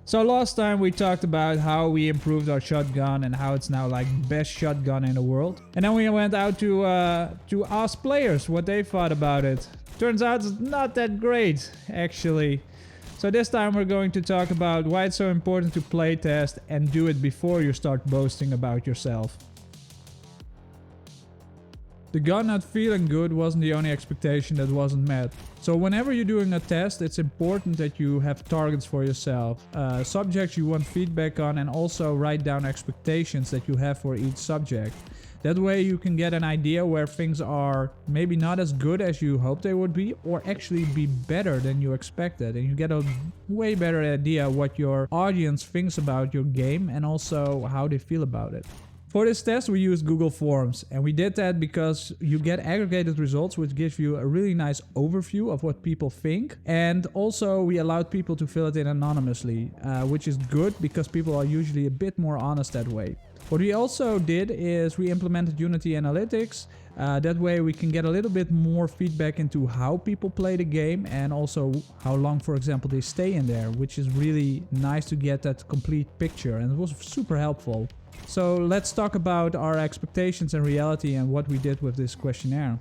So last time we talked about how we improved our shotgun and how it's now like best shotgun in the world. And then we went out to ask players what they thought about it. Turns out it's not that great, actually. So this time we're going to talk about why it's so important to playtest and do it before you start boasting about yourself. The gun not feeling good wasn't the only expectation that wasn't met. So whenever you're doing a test, it's important that you have targets for yourself, subjects you want feedback on, and also write down expectations that you have for each subject. That way you can get an idea where things are maybe not as good as you hoped they would be, or actually be better than you expected, and you get a way better idea what your audience thinks about your game and also how they feel about it. For this test we used Google Forms, and we did that because you get aggregated results which gives you a really nice overview of what people think, and also we allowed people to fill it in anonymously, which is good because people are usually a bit more honest that way. What we also did is we implemented Unity Analytics. That way we can get a little bit more feedback into how people play the game and also how long, for example, they stay in there, which is really nice to get that complete picture, and it was super helpful. So let's talk about our expectations and reality and what we did with this questionnaire.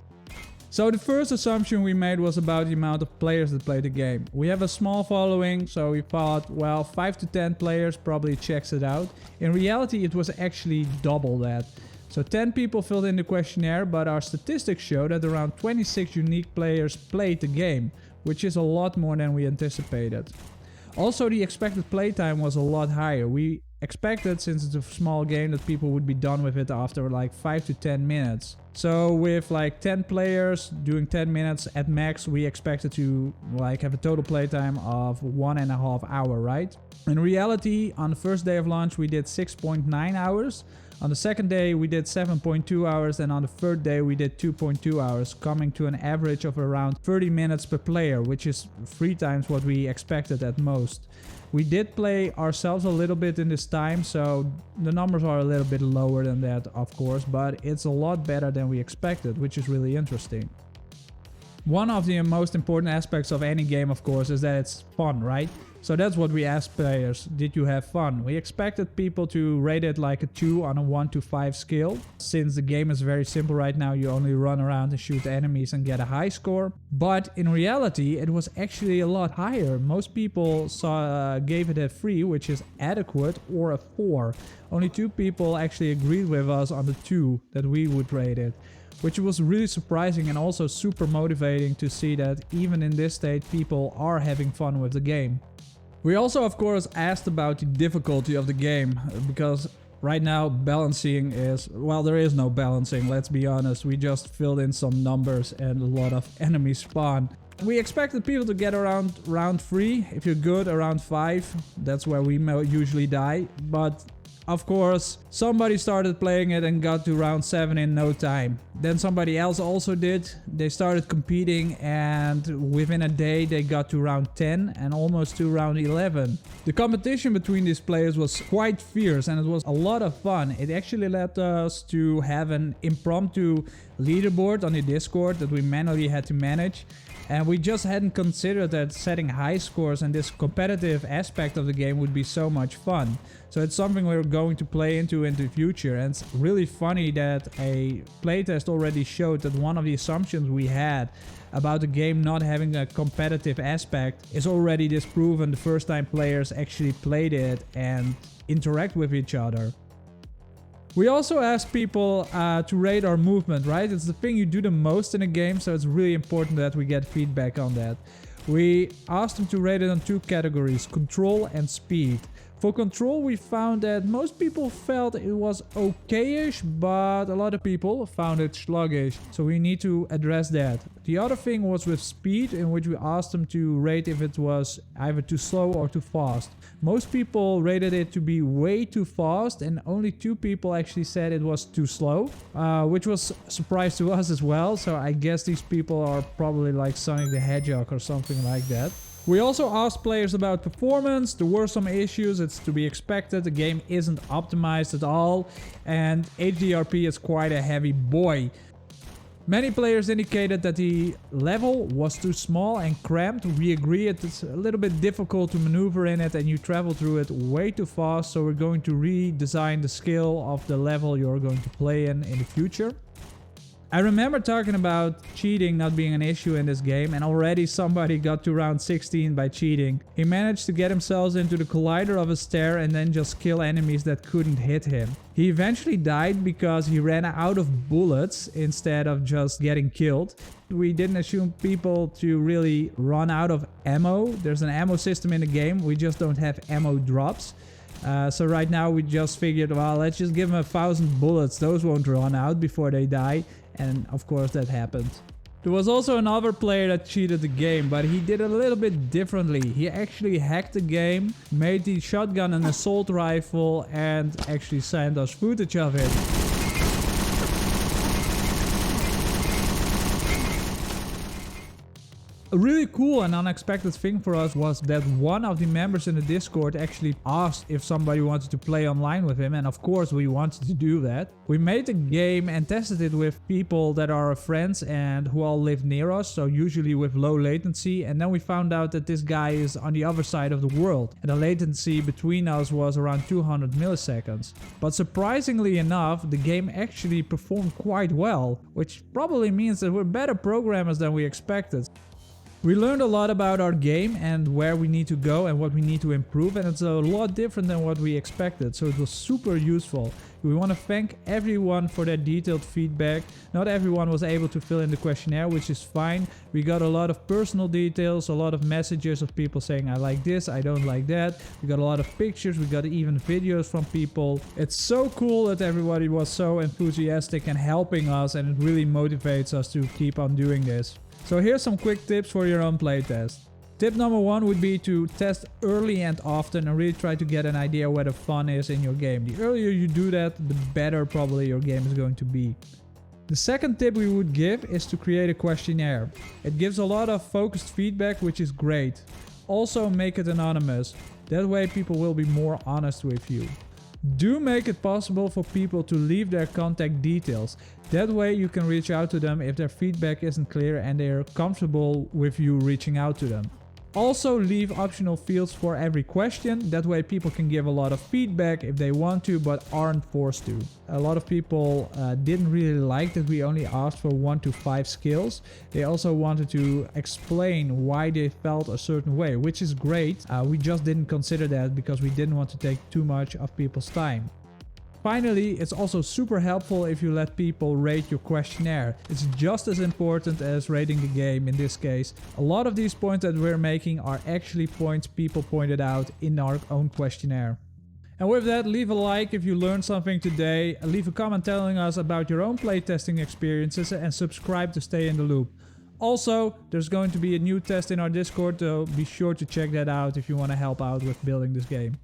So the first assumption we made was about the amount of players that play the game. We have a small following, so we thought, well, 5 to 10 players probably checks it out. In reality, it was actually double that. So 10 people filled in the questionnaire, but our statistics show that around 26 unique players played the game, which is a lot more than we anticipated. Also, the expected playtime was a lot higher. We expected, since it's a small game, that people would be done with it after like 5 to 10 minutes. So with like 10 players doing 10 minutes at max, we expected to like have a total playtime of 1.5 hours, right? In reality, on the first day of launch we did 6.9 hours. On the second day we did 7.2 hours, and on the third day we did 2.2 hours, coming to an average of around 30 minutes per player, which is 3 times what we expected at most. We did play ourselves a little bit in this time, so the numbers are a little bit lower than that, of course, but it's a lot better than we expected, which is really interesting. One of the most important aspects of any game, of course, is that it's fun, right? So that's what we asked players. Did you have fun? We expected people to rate it like a 2 on a 1 to 5 scale. Since the game is very simple right now, you only run around and shoot enemies and get a high score. But in reality, it was actually a lot higher. Most people gave it a 3, which is adequate, or a 4. Only 2 people actually agreed with us on the 2 that we would rate it, which was really surprising and also super motivating to see that even in this state people are having fun with the game. We also, of course, asked about the difficulty of the game, because right now balancing is, well, there is no balancing, let's be honest. We just filled in some numbers and a lot of enemies spawn. We expected people to get around round 3. If you're good, around 5. That's where we usually die. But of course, somebody started playing it and got to round 7 in no time. Then somebody else also did. They started competing, and within a day they got to round 10 and almost to round 11. The competition between these players was quite fierce, and it was a lot of fun. It actually led us to have an impromptu leaderboard on the Discord that we manually had to manage. And we just hadn't considered that setting high scores and this competitive aspect of the game would be so much fun. So it's something we're going to play into in the future. And it's really funny that a playtest already showed that one of the assumptions we had about the game not having a competitive aspect is already disproven the first time players actually played it and interact with each other. We also asked people to rate our movement, right? It's the thing you do the most in a game, so it's really important that we get feedback on that. We asked them to rate it on 2 categories, control and speed. For control, we found that most people felt it was okay-ish, but a lot of people found it sluggish, so we need to address that. The other thing was with speed, in which we asked them to rate if it was either too slow or too fast. Most people rated it to be way too fast, and only 2 people actually said it was too slow, which was a surprise to us as well, so I guess these people are probably like Sonic the Hedgehog or something like that. We also asked players about performance. There were some issues, it's to be expected. The game isn't optimized at all, and HDRP is quite a heavy boy. Many players indicated that the level was too small and cramped. We agree it's a little bit difficult to maneuver in it and you travel through it way too fast. So we're going to redesign the scale of the level you're going to play in the future. I remember talking about cheating not being an issue in this game, and already somebody got to round 16 by cheating. He managed to get himself into the collider of a stair and then just kill enemies that couldn't hit him. He eventually died because he ran out of bullets instead of just getting killed. We didn't assume people to really run out of ammo. There's an ammo system in the game, we just don't have ammo drops. So right now we just figured, well, let's just give them 1,000 bullets. Those won't run out before they die. And of course that happened. There was also another player that cheated the game, but he did it a little bit differently. He actually hacked the game, made the shotgun an assault rifle, and actually sent us footage of it. A really cool and unexpected thing for us was that one of the members in the Discord actually asked if somebody wanted to play online with him, and of course we wanted to do that. We made the game and tested it with people that are our friends and who all live near us, so usually with low latency, and then we found out that this guy is on the other side of the world and the latency between us was around 200 milliseconds. But surprisingly enough, the game actually performed quite well, which probably means that we're better programmers than we expected. We learned a lot about our game and where we need to go and what we need to improve, and it's a lot different than what we expected, so it was super useful. We want to thank everyone for their detailed feedback. Not everyone was able to fill in the questionnaire, which is fine. We got a lot of personal details, a lot of messages of people saying I like this, I don't like that. We got a lot of pictures, we got even videos from people. It's so cool that everybody was so enthusiastic and helping us, and it really motivates us to keep on doing this. So here's some quick tips for your own playtest. Tip number 1 would be to test early and often and really try to get an idea where the fun is in your game. The earlier you do that, the better probably your game is going to be. The second tip we would give is to create a questionnaire. It gives a lot of focused feedback, which is great. Also make it anonymous. That way people will be more honest with you. Do make it possible for people to leave their contact details. That way you can reach out to them if their feedback isn't clear and they are comfortable with you reaching out to them. Also leave optional fields for every question. That way people can give a lot of feedback if they want to but aren't forced to. A lot of people didn't really like that we only asked for 1 to 5 skills. They also wanted to explain why they felt a certain way, which is great. We just didn't consider that because we didn't want to take too much of people's time. Finally, it's also super helpful if you let people rate your questionnaire. It's just as important as rating the game in this case. A lot of these points that we're making are actually points people pointed out in our own questionnaire. And with that, leave a like if you learned something today, leave a comment telling us about your own playtesting experiences, and subscribe to stay in the loop. Also, there's going to be a new test in our Discord, so be sure to check that out if you want to help out with building this game.